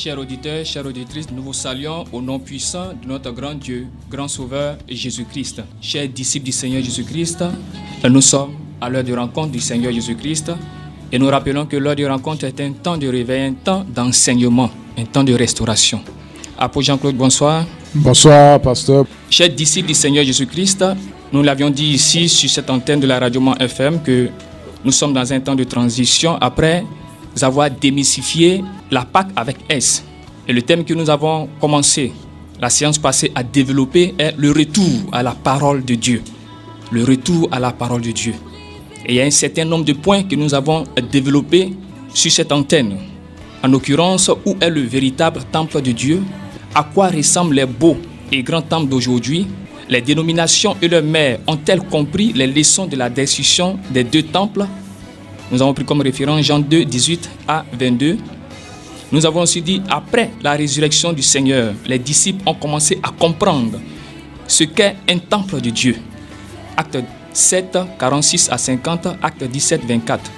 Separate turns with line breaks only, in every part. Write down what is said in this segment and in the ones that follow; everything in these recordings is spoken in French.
Chers auditeurs, chères auditrices, nous vous saluons au nom puissant de notre grand Dieu, grand Sauveur Jésus-Christ. Chers disciples du Seigneur Jésus-Christ, nous sommes à l'heure de rencontre du Seigneur Jésus-Christ et nous rappelons que l'heure de rencontre est un temps de réveil, un temps d'enseignement, un temps de restauration. Apôtre Jean-Claude, bonsoir.
Bonsoir, pasteur.
Chers disciples du Seigneur Jésus-Christ, nous l'avions dit ici sur cette antenne de la Radio Mans FM que nous sommes dans un temps de transition après avoir démystifié la Pâque avec S. Et le thème que nous avons commencé la séance passée à développer est le retour à la parole de Dieu. Le retour à la parole de Dieu. Et il y a un certain nombre de points que nous avons développés sur cette antenne. En l'occurrence, où est le véritable temple de Dieu? À quoi ressemblent les beaux et grands temples d'aujourd'hui? Les dénominations et leurs maires ont-elles compris les leçons de la destruction des deux temples? Nous avons pris comme référence Jean 2, 18 à 22. Nous avons aussi dit, après la résurrection du Seigneur, les disciples ont commencé à comprendre ce qu'est un temple de Dieu. Acte 7, 46 à 50, acte 17, 24.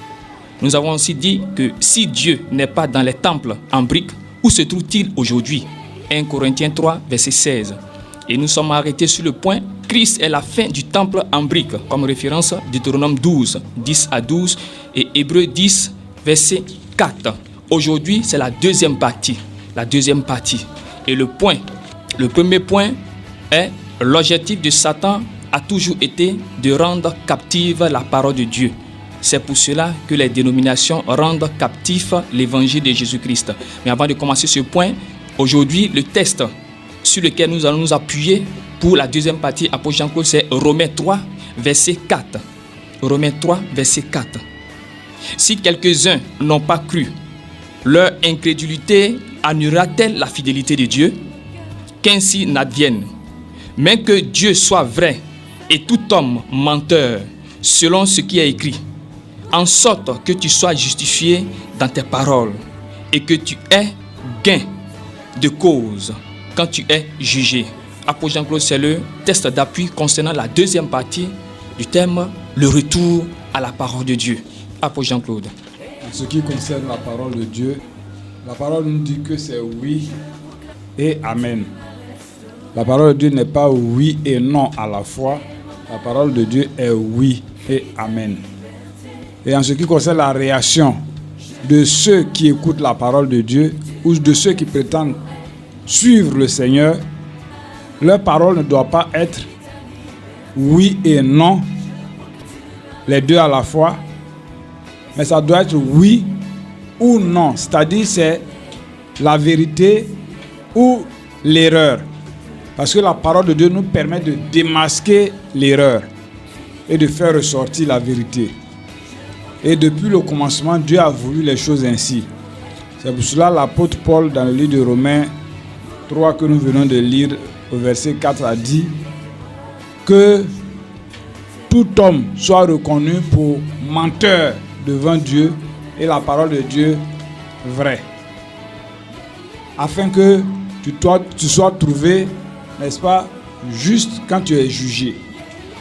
Nous avons aussi dit que si Dieu n'est pas dans les temples en briques, où se trouve-t-il aujourd'hui? 1 Corinthiens 3, verset 16. Et nous sommes arrêtés sur le point, Christ est la fin du temple en briques, comme référence Deutéronome 12, 10 à 12 et Hébreux 10, verset 4. Aujourd'hui, c'est la deuxième partie. La deuxième partie. Et le premier point est l'objectif de Satan a toujours été de rendre captive la parole de Dieu. C'est pour cela que les dénominations rendent captif l'évangile de Jésus-Christ. Mais avant de commencer ce point, aujourd'hui, le texte sur lequel nous allons nous appuyer pour la deuxième partie, apôtre Jean-Claude, c'est Romains 3, verset 4. Romains 3, verset 4. Si quelques-uns n'ont pas cru, leur incrédulité annulera-t-elle la fidélité de Dieu? Qu'ainsi n'advienne. Mais que Dieu soit vrai et tout homme menteur, selon ce qui est écrit, en sorte que tu sois justifié dans tes paroles et que tu aies gain de cause quand tu es jugé. Apôtre Jean-Claude, c'est le texte d'appui concernant la deuxième partie du thème, le retour à la parole de Dieu. Apôtre Jean-Claude.
En ce qui concerne la parole de Dieu, la parole nous dit que c'est oui et amen. La parole de Dieu n'est pas oui et non à la fois. La parole de Dieu est oui et amen. Et en ce qui concerne la réaction de ceux qui écoutent la parole de Dieu ou de ceux qui prétendent suivre le Seigneur, leur parole ne doit pas être oui et non, les deux à la fois, mais ça doit être oui ou non, c'est-à-dire c'est la vérité ou l'erreur. Parce que la parole de Dieu nous permet de démasquer l'erreur et de faire ressortir la vérité. Et depuis le commencement, Dieu a voulu les choses ainsi. C'est pour cela l'apôtre Paul, dans le livre de Romains 3 que nous venons de lire, au verset 4, a dit que tout homme soit reconnu pour menteur devant Dieu et la parole de Dieu vraie. Afin que tu sois trouvé, n'est-ce pas, juste quand tu es jugé.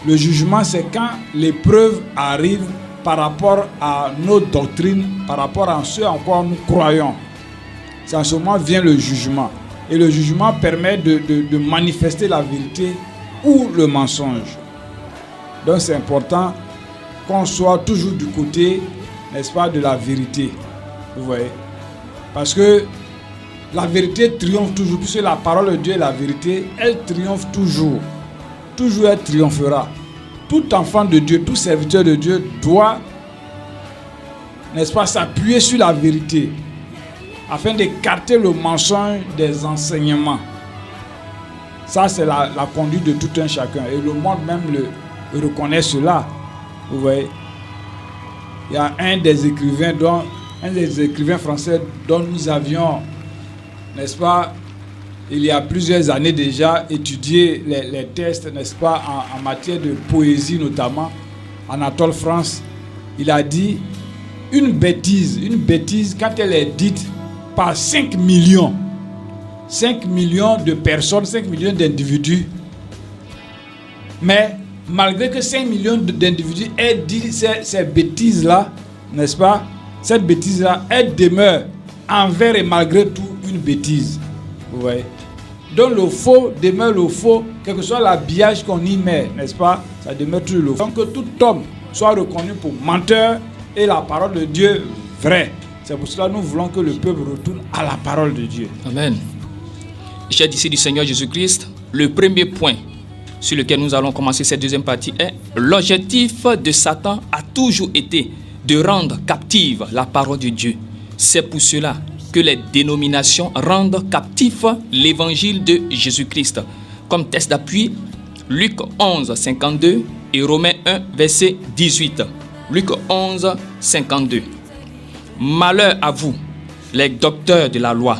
Le jugement, c'est quand l'épreuve arrive par rapport à nos doctrines, par rapport à ce en quoi nous croyons. C'est en ce moment vient le jugement. Et le jugement permet de manifester la vérité ou le mensonge. Donc c'est important qu'on soit toujours du côté, n'est-ce pas, de la vérité. Vous voyez? Parce que la vérité triomphe toujours, puisque la parole de Dieu est la vérité, elle triomphe toujours. Toujours elle triomphera. Tout enfant de Dieu, tout serviteur de Dieu doit, n'est-ce pas, s'appuyer sur la vérité afin d'écarter le mensonge des enseignements. Ça, c'est la conduite de tout un chacun. Et le monde même le reconnaît cela. Vous voyez? Il y a un des écrivains français dont nous avions, n'est-ce pas, il y a plusieurs années déjà, étudié les textes, n'est-ce pas, en matière de poésie notamment, Anatole France. Il a dit, une bêtise, quand elle est dite par 5 millions de personnes, 5 millions d'individus, mais malgré que 5 millions d'individus aient dit ces bêtises-là, n'est-ce pas, cette bêtise-là, elle demeure envers et malgré tout une bêtise. Vous voyez? Donc le faux demeure le faux, quel que soit l'habillage qu'on y met, n'est-ce pas? Ça demeure toujours le faux. Donc que tout homme soit reconnu pour menteur et la parole de Dieu vraie. C'est pour cela que nous voulons que le peuple retourne à la parole de Dieu.
Amen. Chers disciples du Seigneur Jésus-Christ, le premier point sur lequel nous allons commencer cette deuxième partie est l'objectif de Satan a toujours été de rendre captive la parole de Dieu. C'est pour cela que les dénominations rendent captif l'évangile de Jésus-Christ. Comme texte d'appui, Luc 11, 52 et Romains 1, verset 18. Luc 11, 52. Malheur à vous, les docteurs de la loi,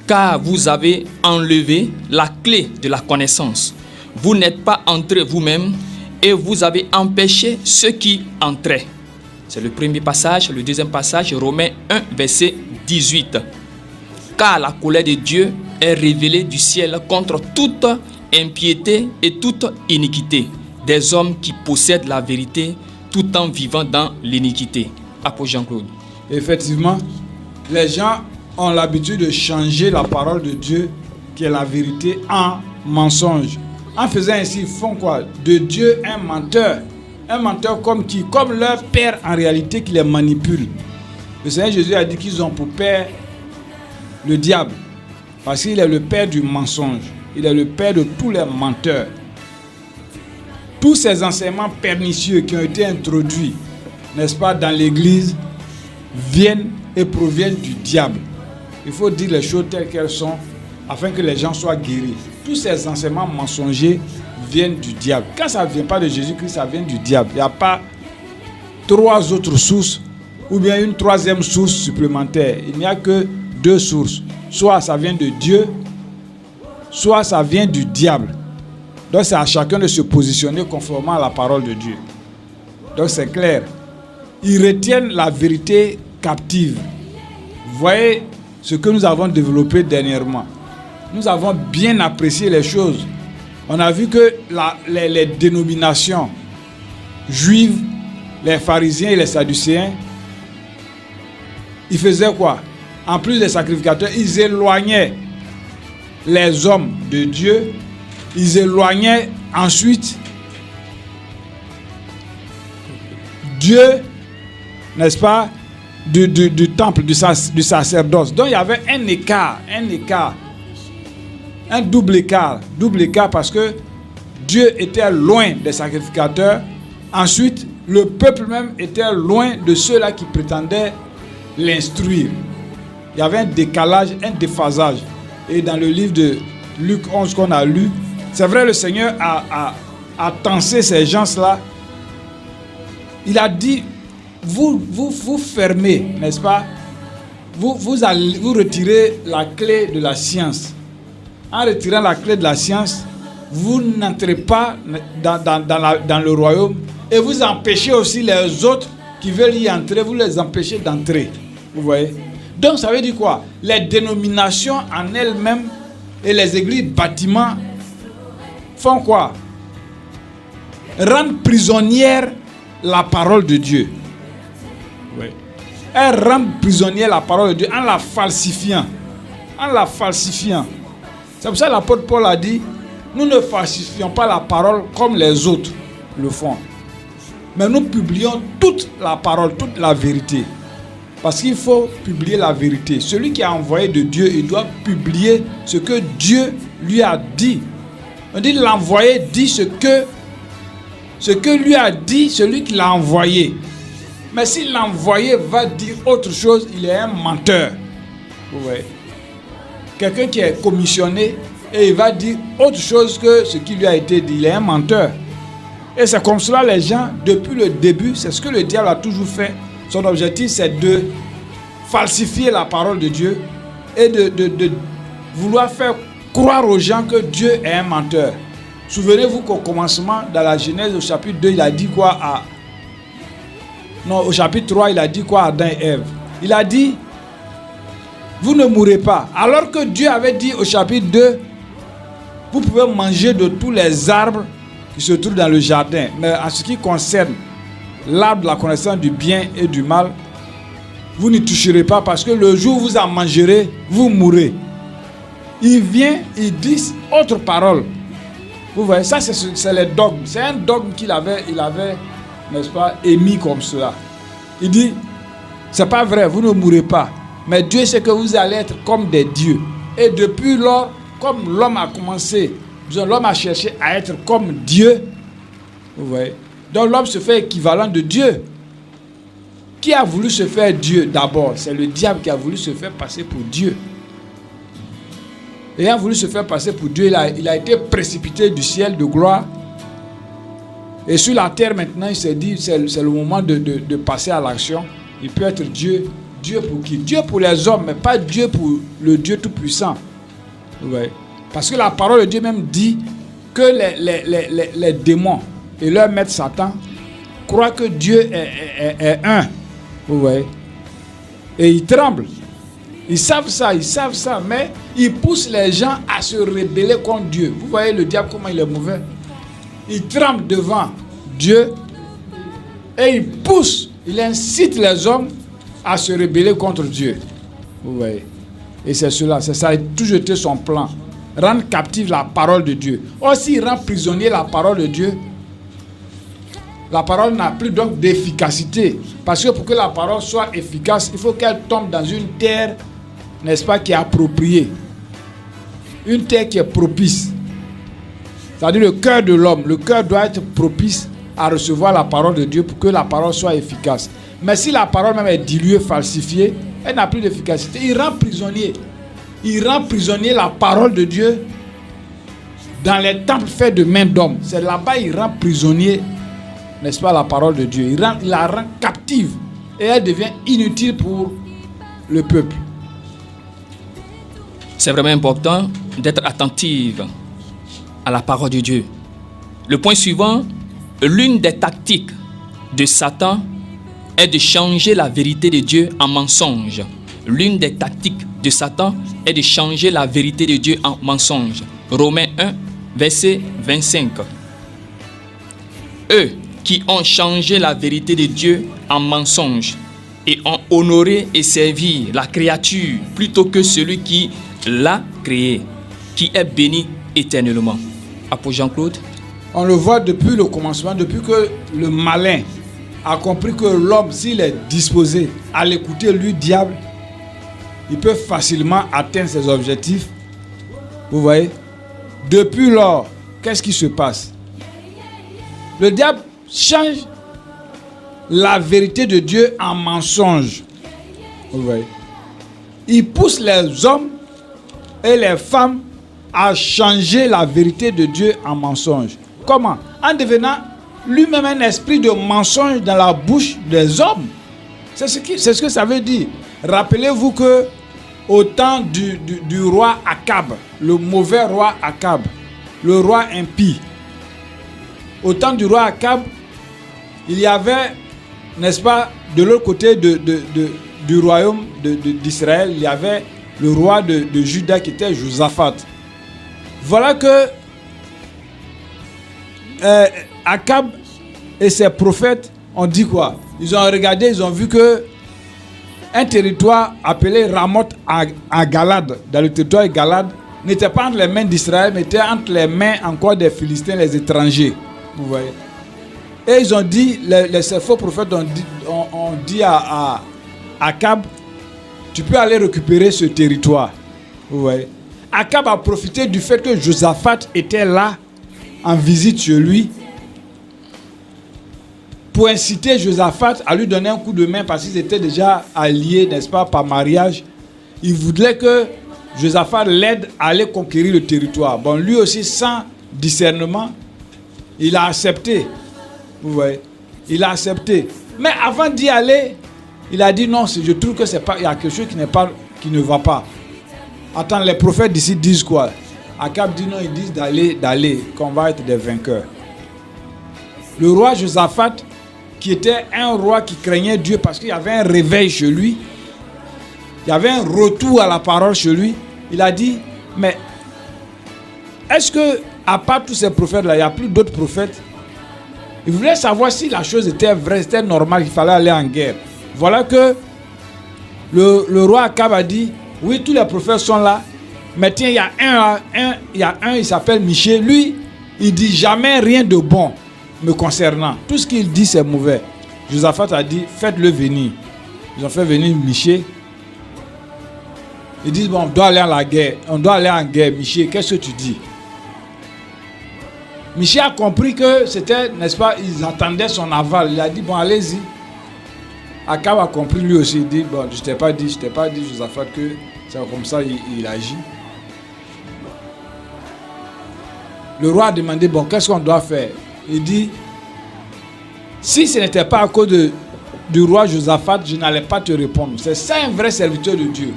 car vous avez enlevé la clé de la connaissance. Vous n'êtes pas entrés vous-même et vous avez empêché ceux qui entraient. C'est le premier passage. Le deuxième passage, Romains 1, verset 18. Car la colère de Dieu est révélée du ciel contre toute impiété et toute iniquité des hommes qui possèdent la vérité tout en vivant dans l'iniquité. Apôtre Jean-Claude.
Effectivement, les gens ont l'habitude de changer la parole de Dieu, qui est la vérité, en mensonge. En faisant ainsi, ils font quoi? De Dieu un menteur. Un menteur comme qui? Comme leur père en réalité qui les manipule. Le Seigneur Jésus a dit qu'ils ont pour père le diable. Parce qu'il est le père du mensonge. Il est le père de tous les menteurs. Tous ces enseignements pernicieux qui ont été introduits, n'est-ce pas, dans l'église, viennent et proviennent du diable. Il faut dire les choses telles qu'elles sont afin que les gens soient guéris. Tous ces enseignements mensongers viennent du diable. Quand ça ne vient pas de Jésus-Christ, ça vient du diable. Il n'y a pas trois autres sources ou bien une troisième source supplémentaire. Il n'y a que deux sources. Soit ça vient de Dieu, soit ça vient du diable. Donc c'est à chacun de se positionner conformément à la parole de Dieu. Donc c'est clair. Ils retiennent la vérité captive. Vous voyez ce que nous avons développé dernièrement. Nous avons bien apprécié les choses. On a vu que les dénominations juives, les pharisiens et les sadducéens, ils faisaient quoi? En plus des sacrificateurs, ils éloignaient les hommes de Dieu. Ils éloignaient ensuite Dieu, n'est-ce pas, du temple, du sacerdoce. Donc il y avait un écart, un double écart parce que Dieu était loin des sacrificateurs. Ensuite, le peuple même était loin de ceux-là qui prétendaient l'instruire. Il y avait un décalage, un déphasage. Et dans le livre de Luc 11 qu'on a lu, c'est vrai, le Seigneur a tensé ces gens-là. Il a dit, vous fermez, n'est-ce pas? Vous retirez la clé de la science. En retirant la clé de la science, vous n'entrez pas dans le royaume et vous empêchez aussi les autres qui veulent y entrer, vous les empêchez d'entrer. Vous voyez? Donc ça veut dire quoi? Les dénominations en elles-mêmes et les églises bâtiments font quoi? Rendent prisonnière la parole de Dieu. Oui. Elles rendent prisonnière la parole de Dieu en la falsifiant. C'est pour ça que l'apôtre Paul a dit, nous ne falsifions pas la parole comme les autres le font. Mais nous publions toute la parole, toute la vérité. Parce qu'il faut publier la vérité. Celui qui a envoyé de Dieu, il doit publier ce que Dieu lui a dit. On dit l'envoyé dit ce que lui a dit celui qui l'a envoyé. Mais si l'envoyé va dire autre chose, il est un menteur. Vous voyez? Quelqu'un qui est commissionné et il va dire autre chose que ce qui lui a été dit, il est un menteur. Et c'est comme cela les gens, depuis le début, c'est ce que le diable a toujours fait. Son objectif, c'est de falsifier la parole de Dieu et de vouloir faire croire aux gens que Dieu est un menteur. Souvenez-vous qu'au commencement, dans la Genèse, au chapitre 2, il a dit quoi au chapitre 3, il a dit quoi à Adam et Ève? Il a dit, vous ne mourrez pas. Alors que Dieu avait dit au chapitre 2, vous pouvez manger de tous les arbres qui se trouvent dans le jardin. Mais en ce qui concerne l'arbre de la connaissance du bien et du mal, vous n'y toucherez pas parce que le jour où vous en mangerez, vous mourrez. il vient, il dit autre parole. Vous voyez, ça c'est le dogme. C'est un dogme il avait, n'est-ce pas, émis comme cela. Il dit, c'est pas vrai, vous ne mourrez pas. Mais Dieu sait que vous allez être comme des dieux. Et depuis lors, comme l'homme a commencé, l'homme a cherché à être comme Dieu. Vous voyez. Donc l'homme se fait équivalent de Dieu. Qui a voulu se faire Dieu d'abord? C'est le diable qui a voulu se faire passer pour Dieu. Ayant voulu se faire passer pour Dieu, il a été précipité du ciel de gloire. Et sur la terre maintenant, il s'est dit, c'est le moment de passer à l'action. Il peut être Dieu. Dieu pour qui? Dieu pour les hommes, mais pas Dieu pour le Dieu Tout-Puissant. Ouais. Parce que la parole de Dieu même dit que les démons et leur maître Satan croient que Dieu est un. Vous voyez? Et ils tremblent. Ils savent ça, mais ils poussent les gens à se rebeller contre Dieu. Vous voyez le diable comment il est mauvais? Il tremble devant Dieu et il pousse, il incite les hommes à se rebeller contre Dieu. Vous voyez? Et c'est cela, c'est ça, il a toujours été son plan. Rendre captive la parole de Dieu. Aussi, il rend prisonnier la parole de Dieu. La parole n'a plus donc d'efficacité. Parce que pour que la parole soit efficace, il faut qu'elle tombe dans une terre, n'est-ce pas, qui est appropriée. Une terre qui est propice. C'est-à-dire le cœur de l'homme. Le cœur doit être propice à recevoir la parole de Dieu pour que la parole soit efficace. Mais si la parole même est diluée, falsifiée, elle n'a plus d'efficacité. Il rend prisonnier. Il rend prisonnier la parole de Dieu dans les temples faits de main d'homme. C'est là-bas qu'il rend prisonnier, n'est-ce pas, la parole de Dieu. Il la rend captive et elle devient inutile pour le peuple.
C'est vraiment important d'être attentive à la parole de Dieu. Le point suivant, l'une des tactiques de Satan est de changer la vérité de Dieu en mensonge. L'une des tactiques de Satan est de changer la vérité de Dieu en mensonge. Romains 1, verset 25. Eux qui ont changé la vérité de Dieu en mensonge et ont honoré et servi la créature plutôt que celui qui l'a créé, qui est béni éternellement. Apôtre Jean-Claude.
On le voit depuis le commencement, depuis que le malin a compris que l'homme, s'il est disposé à l'écouter, lui, diable, il peut facilement atteindre ses objectifs. Vous voyez? Depuis lors, qu'est-ce qui se passe? Le diable change la vérité de Dieu en mensonge. Vous voyez? Il pousse les hommes et les femmes à changer la vérité de Dieu en mensonge. Comment? En devenant lui-même un esprit de mensonge dans la bouche des hommes. C'est ce que ça veut dire. Rappelez-vous que au temps du roi Akab, le mauvais roi Akab, le roi impie, au temps du roi Akab, il y avait, n'est-ce pas, de l'autre côté du royaume d'Israël, il y avait le roi de Juda qui était Josaphat. Voilà que Akab et ses prophètes ont dit quoi? Ils ont regardé, ils ont vu que un territoire appelé Ramoth à Galade, dans le territoire de Galade, n'était pas entre les mains d'Israël, mais était entre les mains encore des Philistins, les étrangers. Vous voyez? Et ils ont dit, ces faux prophètes ont dit à Akab, tu peux aller récupérer ce territoire. Vous voyez? Akab a profité du fait que Josaphat était là, en visite chez lui, pour inciter Josaphat à lui donner un coup de main parce qu'ils étaient déjà alliés, n'est-ce pas, par mariage. Il voulait que Josaphat l'aide à aller conquérir le territoire. Bon, lui aussi, sans discernement, il a accepté. Vous voyez? Il a accepté. Mais avant d'y aller, il a dit non, je trouve que c'est pas, il y a quelque chose qui ne va pas. Attends, les prophètes d'ici disent quoi? Akab dit non, ils disent d'aller, qu'on va être des vainqueurs. Le roi Josaphat, qui était un roi qui craignait Dieu parce qu'il y avait un réveil chez lui, il y avait un retour à la parole chez lui, il a dit, mais est-ce que, à part tous ces prophètes-là, il n'y a plus d'autres prophètes? Il voulait savoir si la chose était vraie, c'était normal, qu'il fallait aller en guerre. Voilà que le roi Akab a dit, oui, tous les prophètes sont là, Mais tiens, il y a un, il s'appelle Michel. Lui, il dit jamais rien de bon me concernant. Tout ce qu'il dit, c'est mauvais. Josaphat a dit, faites-le venir. Ils ont fait venir Michel. Ils disent, bon, on doit aller à la guerre. On doit aller en guerre. Michel, qu'est-ce que tu dis? Michel a compris que c'était, n'est-ce pas, ils attendaient son aval. Il a dit, bon, allez-y. Akab a compris lui aussi. Il dit, bon, je t'ai pas dit, Josaphat, que c'est comme ça il agit. Le roi a demandé, bon, qu'est-ce qu'on doit faire? Il dit, si ce n'était pas à cause du roi Josaphat, je n'allais pas te répondre. C'est ça un vrai serviteur de Dieu.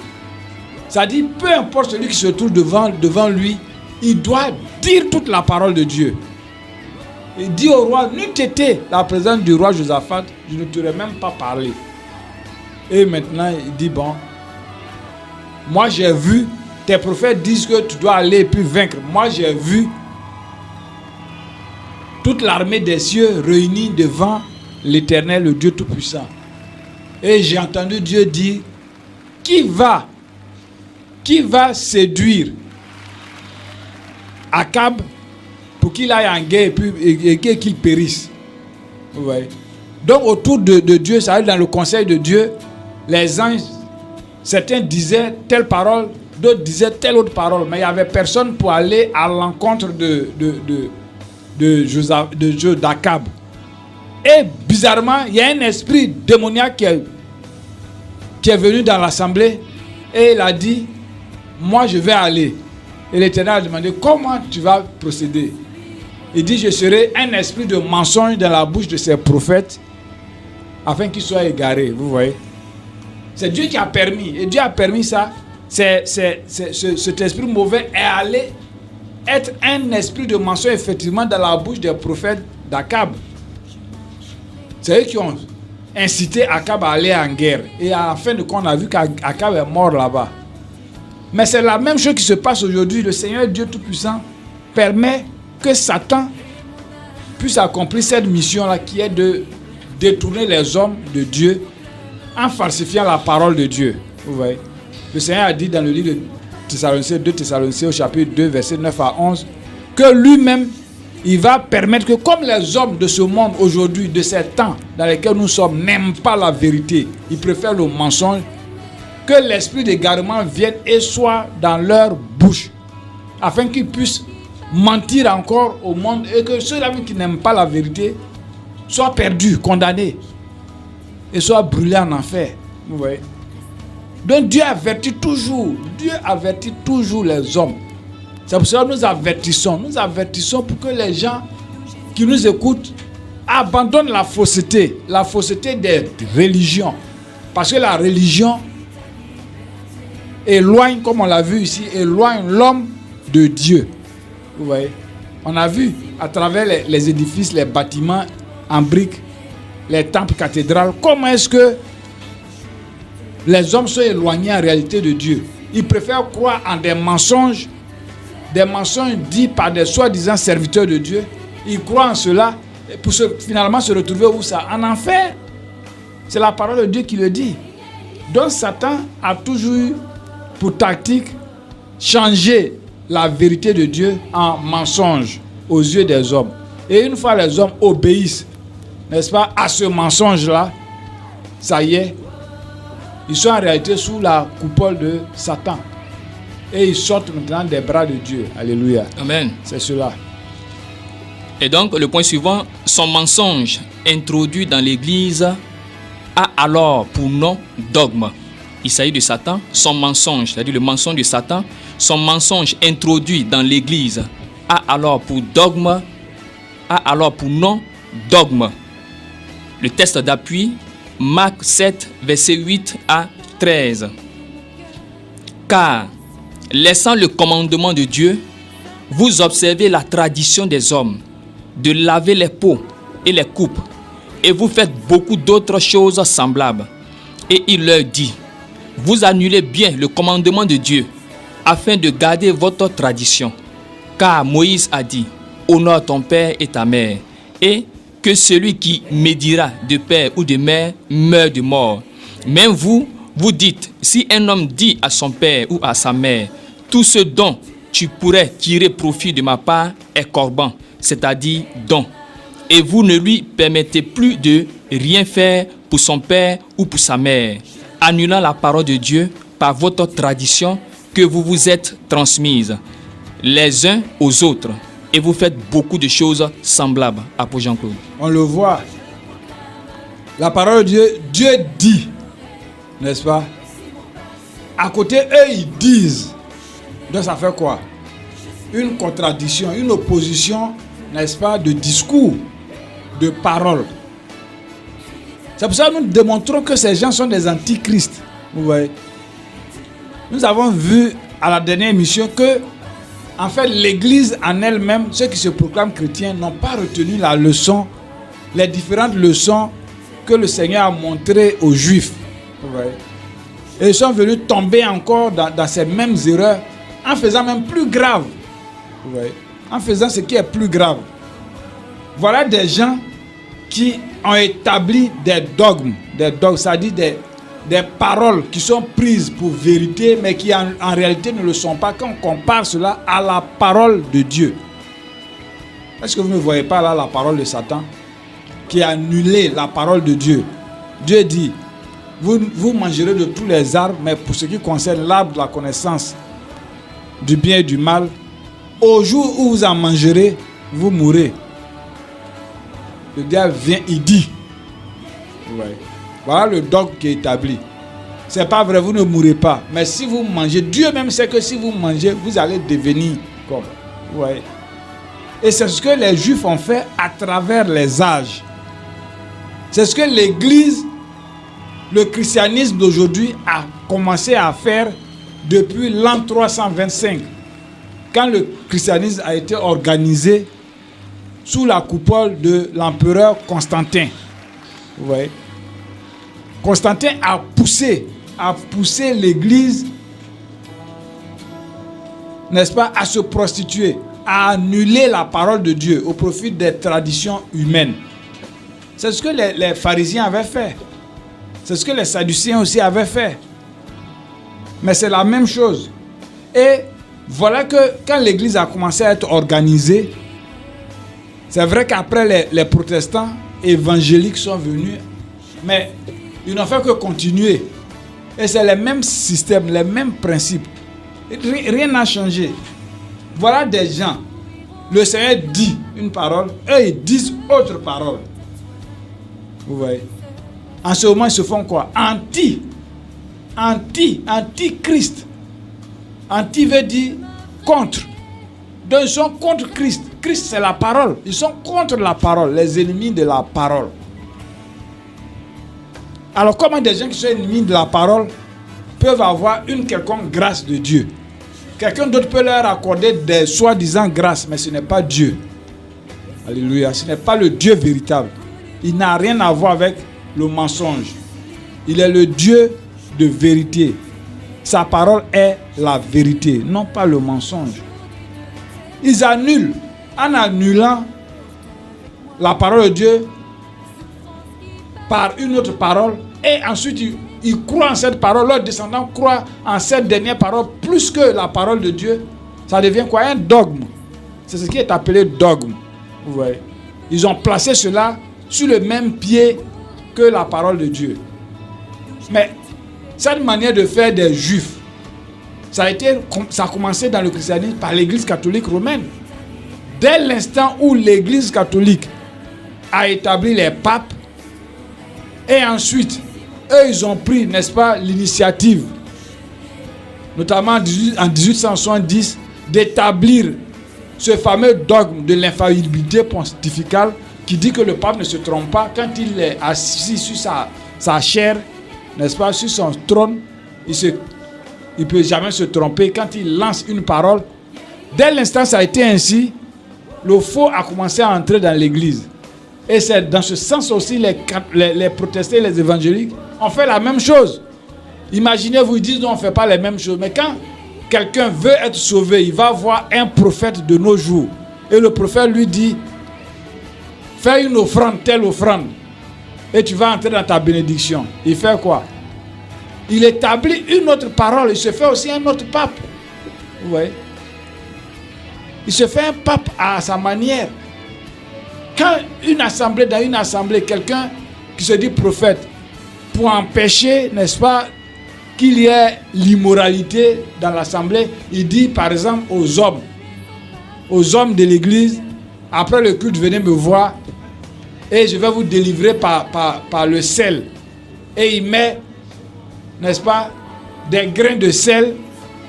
Ça dit, peu importe celui qui se trouve devant lui, il doit dire toute la parole de Dieu. Il dit au roi, n'eût été la présence du roi Josaphat, je ne t'aurais même pas parlé. Et maintenant, il dit, bon, moi j'ai vu, tes prophètes disent que tu dois aller et puis vaincre. Moi j'ai vu toute l'armée des cieux réunie devant l'Éternel, le Dieu Tout-Puissant. Et j'ai entendu Dieu dire, qui va séduire Akab pour qu'il aille en guerre et qu'il périsse. Vous voyez? Donc autour de Dieu, ça arrive dans le conseil de Dieu, les anges, certains disaient telle parole, d'autres disaient telle autre parole, mais il n'y avait personne pour aller à l'encontre d'Akab. Et bizarrement, il y a un esprit démoniaque qui est venu dans l'assemblée et il a dit, moi je vais aller. Et l'Éternel a demandé, comment tu vas procéder? Il dit, je serai un esprit de mensonge dans la bouche de ces prophètes afin qu'ils soient égarés. Vous voyez? C'est Dieu qui a permis. Et Dieu a permis ça. Cet esprit mauvais est allé être un esprit de mensonge effectivement dans la bouche des prophètes d'Akab. C'est eux qui ont incité Akab à aller en guerre. Et à la fin de compte, on a vu qu'Akab est mort là-bas. Mais c'est la même chose qui se passe aujourd'hui. Le Seigneur Dieu Tout-Puissant permet que Satan puisse accomplir cette mission-là qui est de détourner les hommes de Dieu en falsifiant la parole de Dieu. Vous voyez? Le Seigneur a dit dans le livre de Thessaloniciens, 2 Thessaloniciens au chapitre 2, versets 9 à 11, que lui-même, il va permettre que comme les hommes de ce monde aujourd'hui, de ces temps dans lesquels nous sommes, n'aiment pas la vérité, ils préfèrent le mensonge, que l'esprit d'égarement vienne et soit dans leur bouche, afin qu'ils puissent mentir encore au monde et que ceux-là qui n'aiment pas la vérité soient perdus, condamnés et soient brûlés en enfer. Vous voyez? Donc Dieu avertit toujours les hommes. C'est pour ça que nous avertissons pour que les gens qui nous écoutent abandonnent la fausseté des religions. Parce que la religion éloigne, comme on l'a vu ici, éloigne l'homme de Dieu. Vous voyez? On a vu à travers les édifices, les bâtiments en briques, les temples cathédrales, comment est-ce que les hommes sont éloignés en réalité de Dieu. Ils préfèrent croire en des mensonges dits par des soi-disant serviteurs de Dieu. Ils croient en cela pour finalement se retrouver où ça? En enfer. C'est la parole de Dieu qui le dit. Donc Satan a toujours eu pour tactique changer la vérité de Dieu en mensonge aux yeux des hommes. Et une fois les hommes obéissent, n'est-ce pas, à ce mensonge-là, ça y est, ils sont en réalité sous la coupole de Satan. Et ils sortent maintenant des bras de Dieu. Alléluia.
Amen.
C'est cela.
Et donc, le point suivant, son mensonge introduit dans l'Église a alors pour nom dogme. Il s'agit de Satan, son mensonge, c'est-à-dire le mensonge de Satan, son mensonge introduit dans l'Église a alors pour nom dogme. Le texte d'appui, Marc 7, versets 8 à 13. Car, laissant le commandement de Dieu, vous observez la tradition des hommes de laver les pots et les coupes, et vous faites beaucoup d'autres choses semblables. Et il leur dit, vous annulez bien le commandement de Dieu, afin de garder votre tradition. Car Moïse a dit, honore ton père et ta mère, et que celui qui médira de père ou de mère meurt de mort. Même vous, vous dites, si un homme dit à son père ou à sa mère, Tout ce dont tu pourrais tirer profit de ma part est corban, c'est-à-dire don. Et vous ne lui permettez plus de rien faire pour son père ou pour sa mère, annulant la parole de Dieu par votre tradition que vous vous êtes transmise les uns aux autres. Et vous faites beaucoup de choses semblables. Apôtre Jean-Claude.
On le voit. La parole de Dieu, Dieu dit, n'est-ce pas? À côté, eux, ils disent. Donc ça fait quoi? Une contradiction, une opposition, n'est-ce pas, de discours, de paroles. C'est pour ça que nous démontrons que ces gens sont des antichrists. Vous voyez? Nous avons vu à la dernière émission que, en fait, l'Église en elle-même, ceux qui se proclament chrétiens, n'ont pas retenu la leçon, les différentes leçons que le Seigneur a montrées aux Juifs. Vous voyez? Et ils sont venus tomber encore dans ces mêmes erreurs, en faisant même plus grave. Vous voyez? En faisant ce qui est plus grave. Voilà des gens qui ont établi des dogmes, c'est-à-dire des paroles qui sont prises pour vérité, mais qui en réalité ne le sont pas quand on compare cela à la parole de Dieu. Est-ce que vous ne voyez pas là la parole de Satan qui a annulé la parole de Dieu? Dieu dit, vous mangerez de tous les arbres, mais pour ce qui concerne l'arbre de la connaissance du bien et du mal, au jour où vous en mangerez, vous mourrez. Le diable vient, il dit. Ouais. Voilà le dogme qui est établi. C'est pas vrai, vous ne mourrez pas. Mais si vous mangez, Dieu même sait que si vous mangez, vous allez devenir comme. Ouais. Et c'est ce que les Juifs ont fait à travers les âges. C'est ce que l'Église, le christianisme d'aujourd'hui a commencé à faire depuis l'an 325. Quand le christianisme a été organisé sous la coupole de l'empereur Constantin. Vous voyez? Constantin a poussé l'Église, n'est-ce pas, à se prostituer, à annuler la parole de Dieu au profit des traditions humaines. C'est ce que les pharisiens avaient fait. C'est ce que les sadducéens aussi avaient fait. Mais c'est la même chose. Et voilà que quand l'Église a commencé à être organisée, c'est vrai qu'après les protestants évangéliques sont venus, mais ils n'ont fait que continuer. Et c'est les mêmes systèmes, les mêmes principes. Rien n'a changé. Voilà des gens. Le Seigneur dit une parole, eux ils disent autre parole. Vous voyez? En ce moment, ils se font quoi? Anti-Christ. Anti veut dire contre. Donc ils sont contre Christ. Christ c'est la parole. Ils sont contre la parole, les ennemis de la parole. Alors comment des gens qui sont ennemis de la parole peuvent avoir une quelconque grâce de Dieu? Quelqu'un d'autre peut leur accorder des soi-disant grâces, mais ce n'est pas Dieu. Alléluia. Ce n'est pas le Dieu véritable. Il n'a rien à voir avec le mensonge. Il est le Dieu de vérité. Sa parole est la vérité, non pas le mensonge. Ils annulent, en annulant la parole de Dieu par une autre parole, et ensuite ils croient en cette parole, leurs descendants croient en cette dernière parole plus que la parole de Dieu. Ça devient quoi? Un dogme. C'est ce qui est appelé dogme. Vous voyez? Ils ont placé cela sur le même pied que la parole de Dieu. Mais cette manière de faire des Juifs, ça a commencé dans le christianisme par l'Église catholique romaine. Dès l'instant où l'Église catholique a établi les papes, et ensuite, eux, ils ont pris, n'est-ce pas, l'initiative, notamment en 1870, d'établir ce fameux dogme de l'infaillibilité pontificale qui dit que le pape ne se trompe pas quand il est assis sur sa chair, n'est-ce pas, sur son trône, il ne peut jamais se tromper quand il lance une parole. Dès l'instant ça a été ainsi, le faux a commencé à entrer dans l'église. Et c'est dans ce sens aussi les protestants et les évangéliques ont fait la même chose. Imaginez-vous, ils disent non, on ne fait pas les mêmes choses. Mais quand quelqu'un veut être sauvé, il va voir un prophète de nos jours. Et le prophète lui dit, fais une offrande, telle offrande. Et tu vas entrer dans ta bénédiction. Il fait quoi? Il établit une autre parole. Il se fait aussi un autre pape. Vous voyez? Il se fait un pape à sa manière. Quand dans une assemblée, quelqu'un qui se dit prophète, pour empêcher, n'est-ce pas, qu'il y ait l'immoralité dans l'assemblée, il dit par exemple aux hommes de l'église, après le culte, venez me voir et je vais vous délivrer par le sel. Et il met, n'est-ce pas, des grains de sel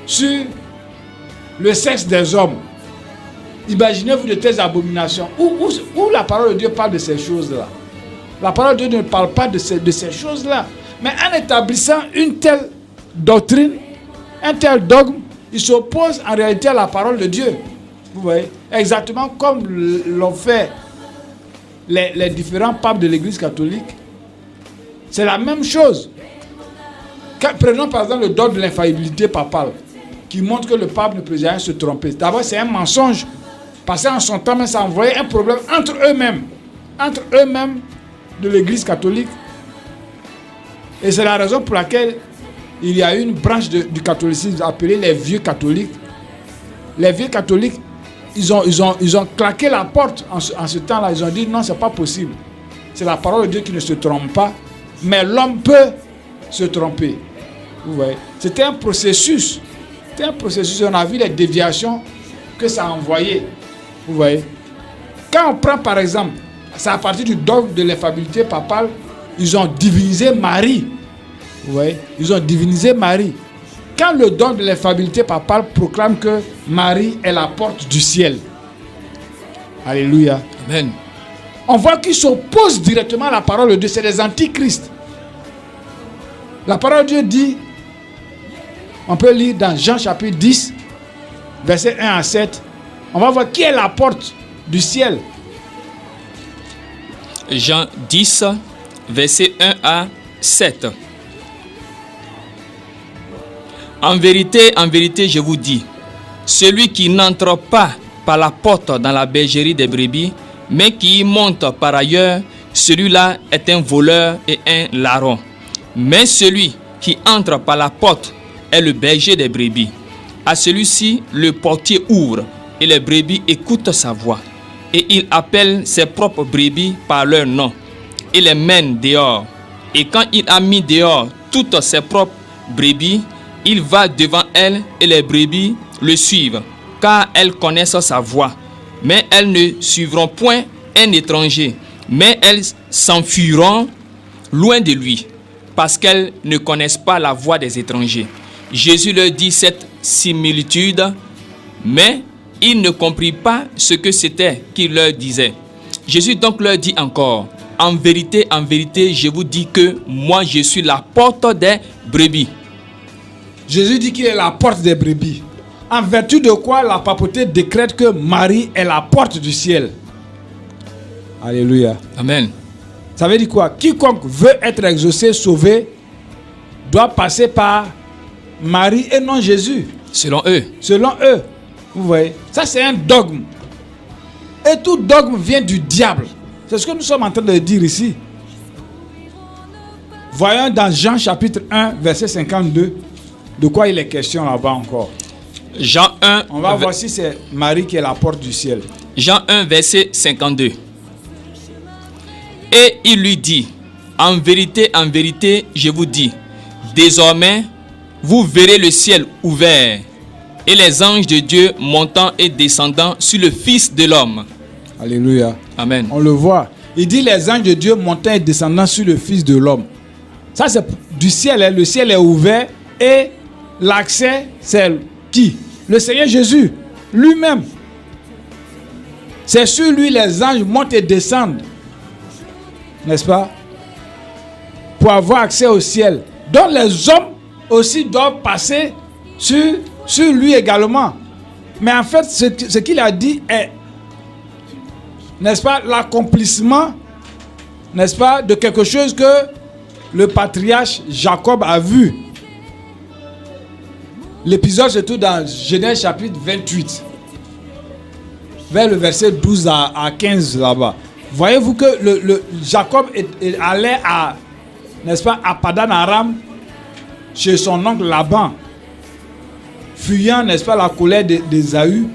sur le sexe des hommes. Imaginez-vous de telles abominations. Où la parole de Dieu parle de ces choses-là? La parole de Dieu ne parle pas de ces choses-là. Mais en établissant une telle doctrine, un tel dogme, il s'oppose en réalité à la parole de Dieu. Vous voyez? Exactement comme l'ont fait les différents papes de l'Église catholique. C'est la même chose. Prenons par exemple le dogme de l'infaillibilité papale, qui montre que le pape ne peut jamais se tromper. D'abord, c'est un mensonge. Parce qu'en son temps, ça envoyait un problème entre eux-mêmes de l'Église catholique. Et c'est la raison pour laquelle il y a une branche du catholicisme appelée les vieux catholiques. Les vieux catholiques, ils ont claqué la porte en ce temps-là. Ils ont dit non, c'est pas possible. C'est la parole de Dieu qui ne se trompe pas, mais l'homme peut se tromper. Vous voyez? C'était un processus. On a vu les déviations que ça a envoyé. Vous voyez? Quand on prend par exemple, c'est à partir du dogme de l'infaillibilité papale, ils ont divinisé Marie. Vous voyez? Ils ont divinisé Marie. Quand le dogme de l'infaillibilité papale proclame que Marie est la porte du ciel. Alléluia.
Amen.
On voit qu'ils s'opposent directement à la parole de Dieu. C'est des antichrists. La parole de Dieu dit, on peut lire dans Jean chapitre 10, verset 1 à 7. On va voir qui est la porte du ciel.
Jean 10, verset 1 à 7. En vérité, je vous dis, celui qui n'entre pas par la porte dans la bergerie des brebis, mais qui y monte par ailleurs, celui-là est un voleur et un larron. Mais celui qui entre par la porte est le berger des brebis. À celui-ci, le portier ouvre, et les brebis écoutent sa voix. Et il appelle ses propres brebis par leur nom, et les mène dehors. Et quand il a mis dehors toutes ses propres brebis, il va devant elles, et les brebis le suivent, car elles connaissent sa voix. Mais elles ne suivront point un étranger, mais elles s'enfuiront loin de lui, parce qu'elles ne connaissent pas la voix des étrangers. Jésus leur dit cette similitude, mais ils ne comprirent pas ce que c'était qu'il leur disait. Jésus donc leur dit encore, en vérité, je vous dis que moi je suis la porte des brebis.
Jésus dit qu'il est la porte des brebis. En vertu de quoi la papauté décrète que Marie est la porte du ciel. Alléluia.
Amen.
Ça veut dire quoi? Quiconque veut être exaucé, sauvé, doit passer par Marie et non Jésus.
Selon eux.
Selon eux. Vous voyez? Ça, c'est un dogme. Et tout dogme vient du diable. C'est ce que nous sommes en train de dire ici. Voyons dans Jean chapitre 1, verset 52, de quoi il est question là-bas encore.
Jean 1.
On va voir si c'est Marie qui est la porte du ciel.
Jean 1, verset 52. Et il lui dit, en vérité, je vous dis, désormais, vous verrez le ciel ouvert et les anges de Dieu montant et descendant sur le Fils de l'homme.
Alléluia.
Amen.
On le voit. Il dit les anges de Dieu montant et descendant sur le Fils de l'homme. Ça, c'est du ciel. Hein. Le ciel est ouvert et l'accès, c'est qui? Le Seigneur Jésus lui-même. C'est sur lui les anges montent et descendent. N'est-ce pas? Pour avoir accès au ciel. Donc les hommes aussi doivent passer sur lui également. Mais en fait, ce qu'il a dit est, n'est-ce pas, l'accomplissement, n'est-ce pas, de quelque chose que le patriarche Jacob a vu. L'épisode se trouve dans Genèse chapitre 28, vers le verset 12 à 15 là-bas. Voyez-vous que Jacob allait à, n'est-ce pas, à Padan Aram chez son oncle Laban. fuyant, n'est-ce pas, la colère d'Ésaü,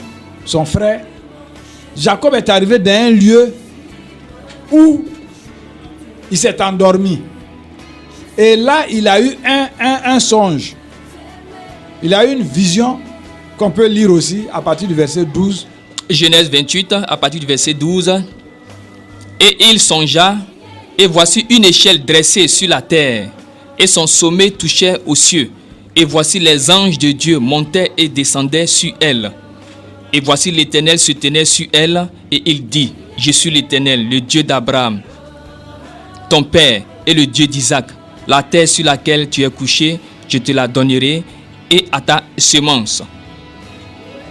son frère, Jacob est arrivé dans un lieu où il s'est endormi. Et là, il a eu un songe. Il a eu une vision qu'on peut lire aussi à partir du verset 12.
Genèse 28, à partir du verset 12. Et il songea, et voici une échelle dressée sur la terre, et son sommet touchait aux cieux. Et voici les anges de Dieu montaient et descendaient sur elle. Et voici l'Éternel se tenait sur elle, et il dit, je suis l'Éternel, le Dieu d'Abraham, ton père, et le Dieu d'Isaac. La terre sur laquelle tu es couché, je te la donnerai, et à ta semence.